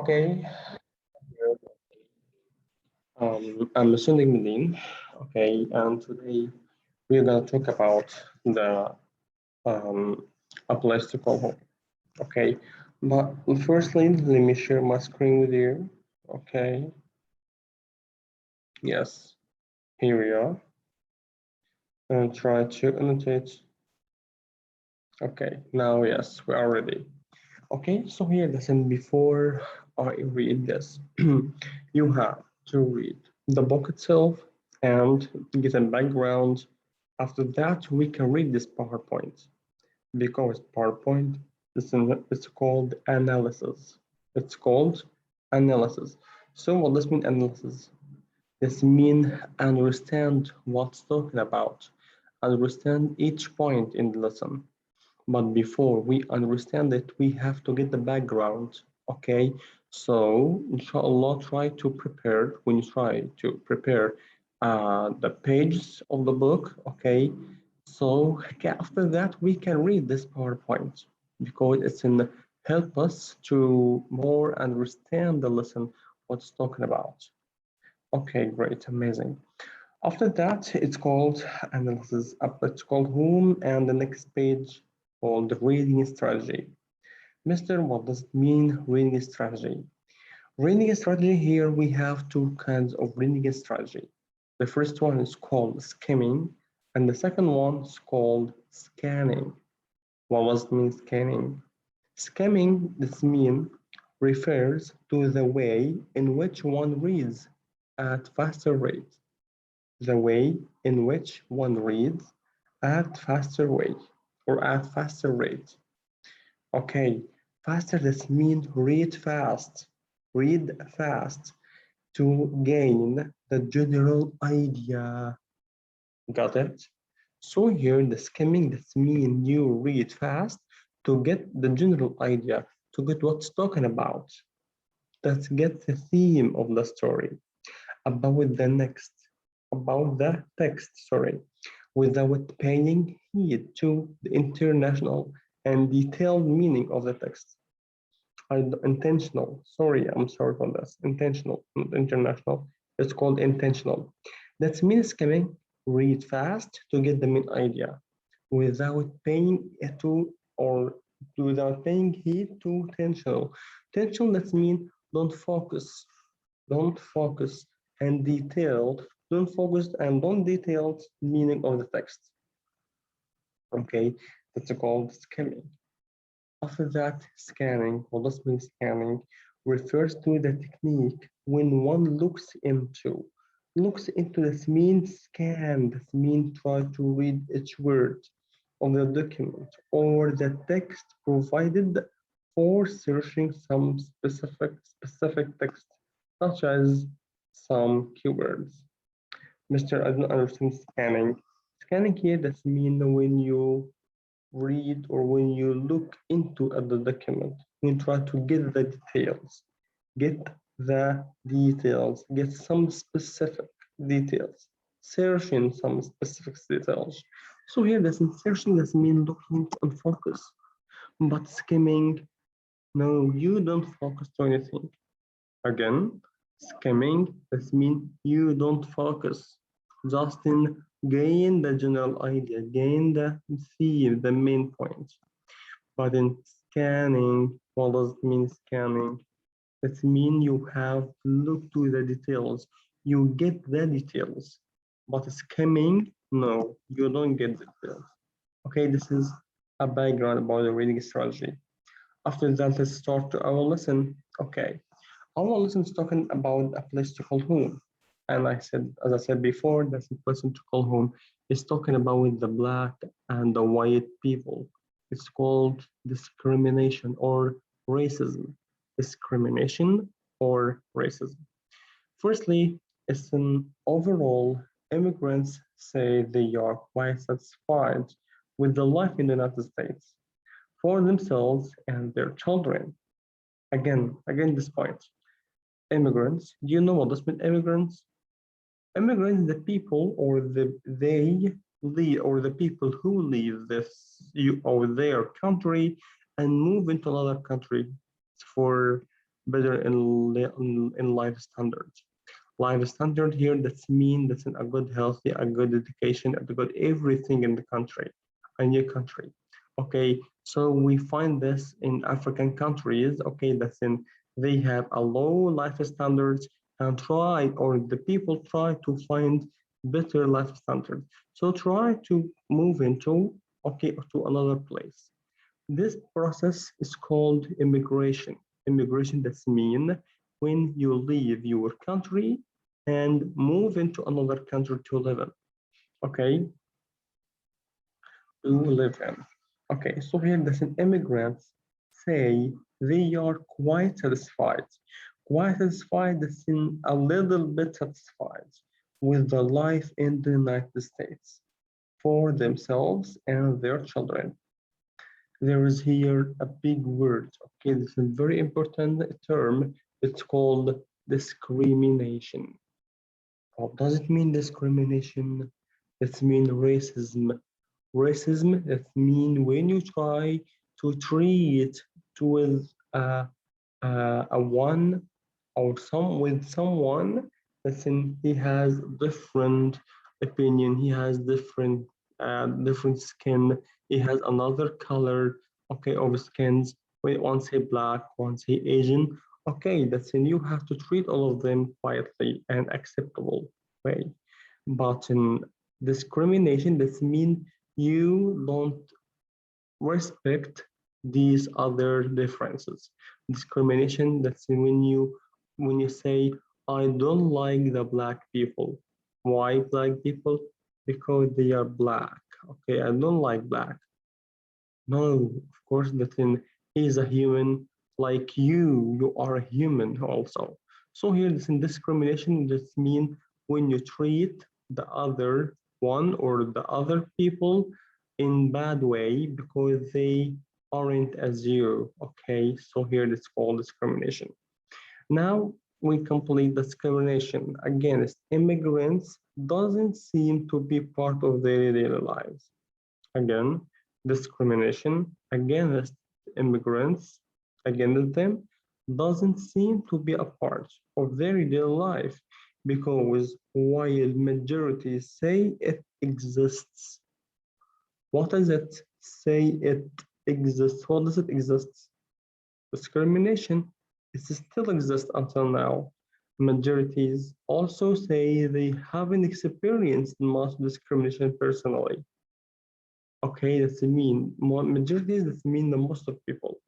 Okay, I'm Sunday Medin. Okay, and today we're gonna talk about the a place to call home. Okay, but firstly, let me share my screen with you. Okay, yes, here we are. And try to annotate. Okay, now yes, we are ready. Okay, so here, listen, before I read this, you have to read the book itself and get a background. After that, we can read this PowerPoint because PowerPoint it's called analysis. It's called analysis. So what does mean analysis? This mean understand what's talking about, understand each point in the lesson. But before we understand it, we have to get the background. Okay, so inshallah, try to prepare when you try to prepare the pages of the book. Okay, so after that we can read this PowerPoint because it's in help us to more understand the lesson what's talking about. Okay, great, amazing. After that, it's called analysis. It's called home, and the next page called reading strategy. Mister, what does it mean, reading strategy? Reading strategy, here we have two kinds of reading strategy. The first one is called skimming, and the second one is called scanning. What does it mean, scanning? Skimming, this mean refers to the way in which one reads at faster rate, the way in which one reads at faster way or at faster rate. Okay, faster this means read fast to gain the general idea. Got it? So here the skimming this means you read fast to get the general idea, to get what's talking about. Let's get the theme of the story about the next, about the text, sorry, without paying heed to the international and detailed meaning of the text. Intentional, sorry, I'm sorry for this. Intentional, not international. It's called intentional. That means skimming, read fast to get the main idea without paying to or without paying heed to tension. Tension that means don't focus and detailed, don't focus and don't detailed meaning of the text. Okay, that's called skimming. After that, scanning, what does mean scanning? Refers to the technique when one looks into this means scan, this means try to read each word of the document or the text provided for searching some specific text, such as some keywords. Mr. I don't understand scanning. Scanning here does mean when you read or when you look into the document, you try to get the details, get some specific details, searching some specific details. So here, this searching does mean looking and focus, but skimming, no, you don't focus to anything. Again, skimming, this means you don't focus, just in gain the general idea, gain the theme, the main point. But in scanning, what does it mean scanning? It means you have to look to the details. You get the details. But skimming, no, you don't get the details. Okay, this is a background about the reading strategy. After that, let's start our lesson. Okay, our lesson is talking about a place to call home. And as I said before, that's a place to call home is talking about the black and the white people. It's called discrimination or racism. Discrimination or racism. Firstly, it's an overall, immigrants say they are quite satisfied with the life in the United States for themselves and their children. Again, this point. Immigrants, do you know what does mean immigrants? Immigrants, the people or they leave or the people who leave or their country and move into another country for better in life standards. Life standard here, that's mean that's a good healthy, a good education, a good everything in the country, a new country. Okay, so we find this in African countries. Okay, that's in they have a low life standards and try or the people try to find better life standards. So try to move into okay to another place. This process is called immigration. Immigration that's mean when you leave your country and move into another country to live in. Okay, to live in. Okay, so here the immigrants say they are quite satisfied. Quite satisfied, that's in a little bit satisfied with the life in the United States for themselves and their children. There is here a big word. Okay, this is a very important term. It's called discrimination. What does it mean, discrimination? It means racism. Racism, that means when you try to treat with a one or some with someone that's in he has different opinion, he has different skin, he has another color okay of skins. One say black, one say Asian. Okay, that's in you have to treat all of them quietly and acceptable way. But in discrimination, that mean you don't respect these other differences. Discrimination, that's when you say, I don't like the black people. Why black people? Because they are black. Okay, I don't like black. No, of course, that in he's a human like you are a human also. So here, this in discrimination just mean when you treat the other one or the other people in bad way because they aren't as you. Okay, so here it's called discrimination. Now we complete discrimination against immigrants doesn't seem to be part of their daily lives. Again, discrimination against immigrants, against them, doesn't seem to be a part of their daily life because while majorities say it exists, what does it say it exists? What does it exist? Discrimination it still exists until now. Majorities also say they haven't experienced much discrimination personally. Okay, that's mean majority that mean the most of people.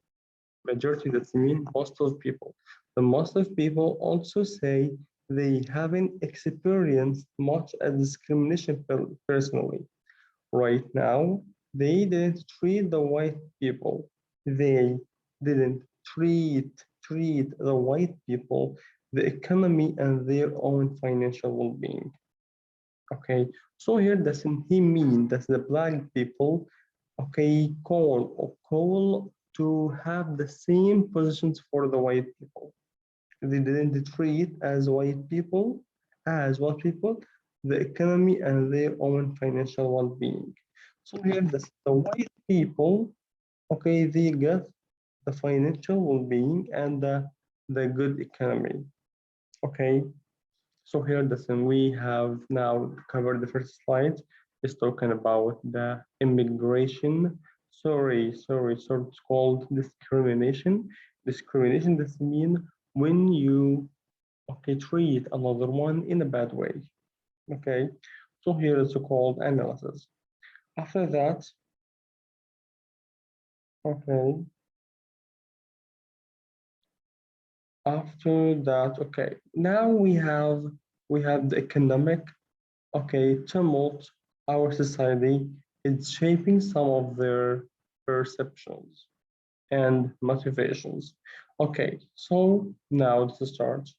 Majority that mean most of people. The most of people also say they haven't experienced much as discrimination personally. Right now, they didn't treat the white people. They didn't treat the white people, the economy, and their own financial well-being. Okay, so here doesn't he mean that the black people, okay, call to have the same positions for the white people. They didn't treat as white people, the economy and their own financial well-being. So here the white people, okay, they get the financial well-being and the good economy. Okay, so here, listen, we have now covered the first slide. It's talking about the immigration. Sorry, it's called discrimination. Discrimination does mean when you okay treat another one in a bad way. Okay, so here is called analysis. After that, okay, okay, now we have the economic okay, tumult, our society is shaping some of their perceptions and motivations. Okay, so now let's start.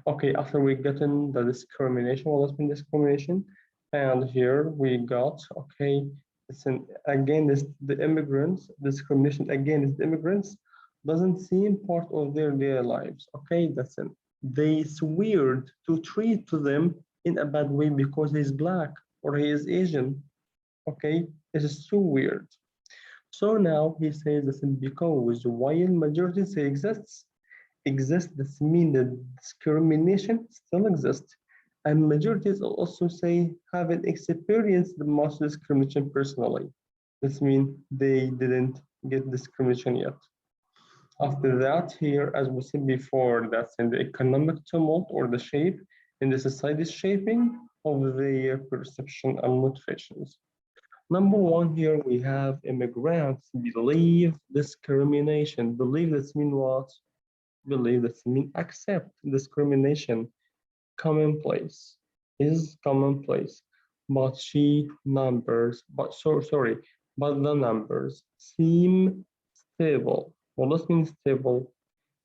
Okay, after we get in the discrimination, what has been discrimination? And here we got, okay, again, the immigrants, discrimination against the immigrants doesn't seem part of their daily lives. Okay, that's it. It's weird to treat to them in a bad way because he's black or he is Asian. Okay, it is so weird. So now he says that because while majority say exists, exists, this means that discrimination still exists. And majorities also say haven't experienced the most discrimination personally. This means they didn't get discrimination yet. After that, here, as we said before, that's in the economic tumult or the shape in the society's shaping of their perception and motivations. Number one, here we have immigrants believe discrimination. Believe this mean what? Believe this mean accept discrimination. Commonplace is commonplace, but but the numbers seem stable. What does mean stable?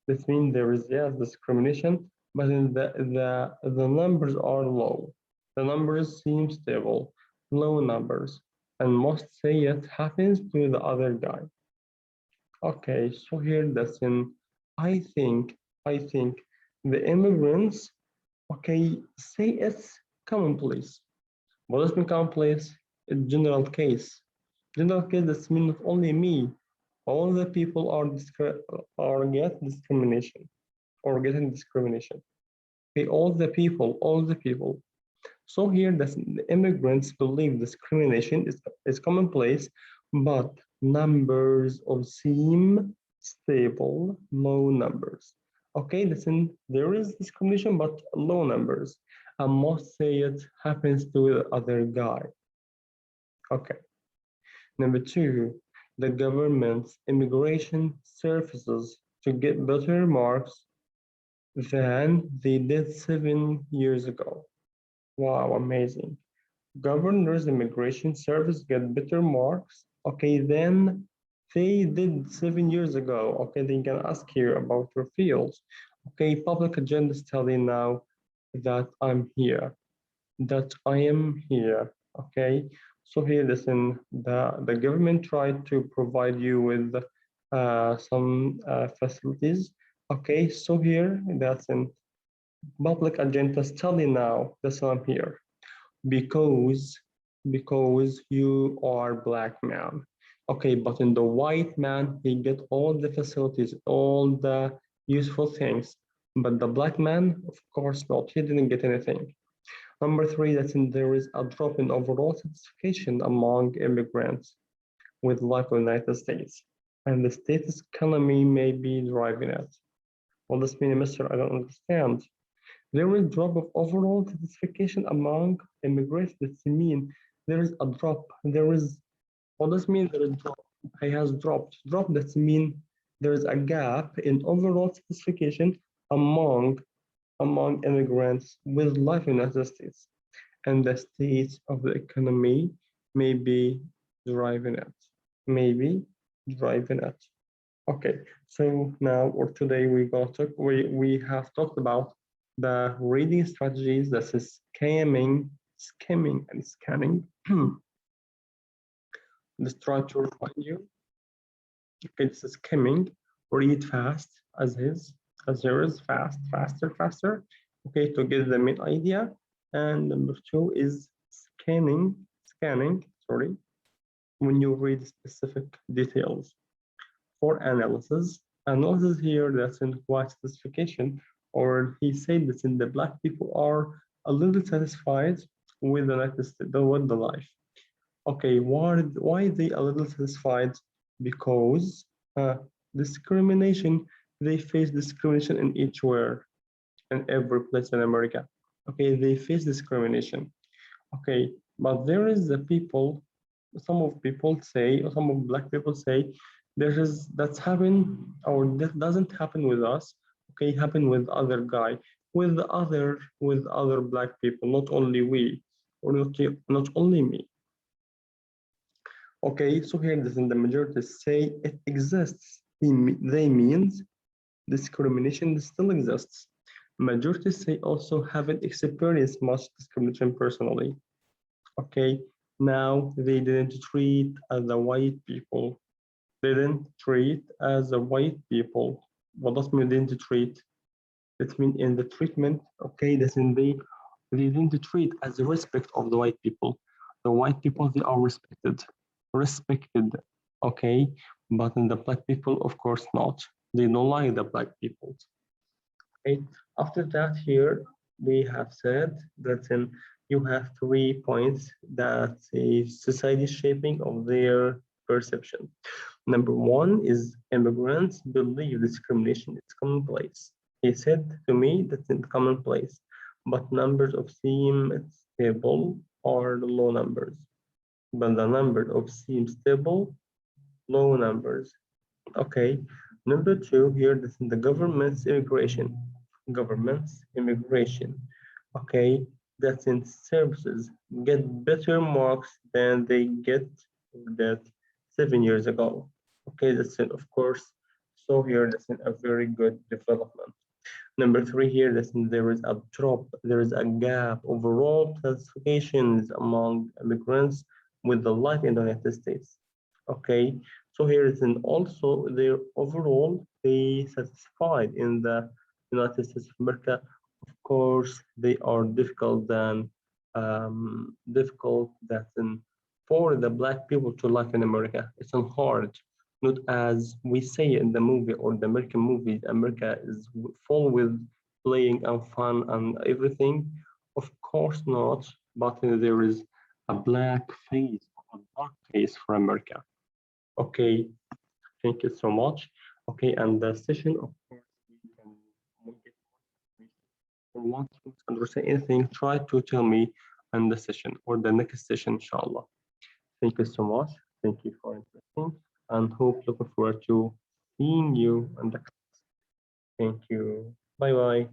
This means there is yes discrimination, but in the numbers are low. The numbers seem stable, low numbers, and most say it happens to the other guy. Okay, so here that's in I think the immigrants, okay, say it's commonplace. What does mean commonplace? In general case. General case that means not only me, all the people are get discrimination or getting discrimination. Okay, all the people. So here the immigrants believe discrimination is commonplace, but numbers of seem stable, low numbers. Okay, listen, there is discrimination, but low numbers. I must say it happens to the other guy. Okay. Number two, the government's immigration services to get better marks than they did 7 years ago. Wow, amazing. Governors immigration service get better marks. Okay, then they did 7 years ago. Okay, they can ask here about your fields. Okay, public agenda study now that I'm here, that I am here. Okay, so here listen, the government tried to provide you with some facilities. Okay, so here that's in public agenda study now. That's why I'm here because you are black man. Okay, but in the white man, he get all the facilities, all the useful things. But the black man, of course not. He didn't get anything. Number three, that there is a drop in overall satisfaction among immigrants with life in the United States. And the state's economy may be driving it. Well, this means, Mr. I don't understand. There is drop of overall satisfaction among immigrants. That means there is a drop. There is, what does mean there is drop? He has dropped. Drop, that means there is a gap in overall satisfaction among immigrants with life in the United States. And the state of the economy may be driving it. Maybe driving it. Okay, so now or today we have talked about the reading strategies, that is skimming and scanning. Let's try to remind you. Okay, this is skimming, read fast as there is faster. Okay, to get the main idea. And number two is scanning, sorry, when you read specific details. For analysis here, that's in quite specification, or he said that in the black people are a little satisfied with with the life. Okay, why they a little satisfied? Because discrimination, they face discrimination in each where in every place in America. Okay, they face discrimination. Okay, but there is the people, some of people say, or some of black people say, that's happened or that doesn't happen with us. Okay, happen with other guy, with other black people, not only we, or not only me. Okay, so here this in the majority say it exists. They means discrimination still exists. Majority say also haven't experienced much discrimination personally. Okay, now they didn't treat as the white people. They didn't treat as the white people. What does mean didn't treat? It means in the treatment, okay, that's in they didn't treat as the respect of the white people. The white people, they are respected, okay, but in the black people, of course not. They don't like the black people. Okay. After that, here we have said that you have 3 points that is society shaping of their perception. Number one is immigrants believe discrimination is commonplace. He said to me that's in commonplace, but numbers of seem stable are low numbers. But the number of seem stable, low numbers. Okay. Number two, here this is the government's immigration. Government's immigration. Okay. That's in services get better marks than they get that 7 years ago. Okay, that's it, of course. So here that's a very good development. Number three here, listen, there is a drop, there is a gap overall classifications among immigrants with the life in the United States. Okay, so here is an also their overall they satisfied in the United States of America. Of course, they are difficult that for the black people to live in America. It's hard, not as we say in the movie or the American movies. America is full with playing and fun and everything. Of course not, but there is a black face or a dark face for America. Okay, thank you so much. Okay, and the session, of course, we can we get more information. Or want to understand anything, try to tell me in the session or the next session, inshallah. Thank you so much. Thank you for interesting and hope looking forward to seeing you in the class. Thank you. Bye bye.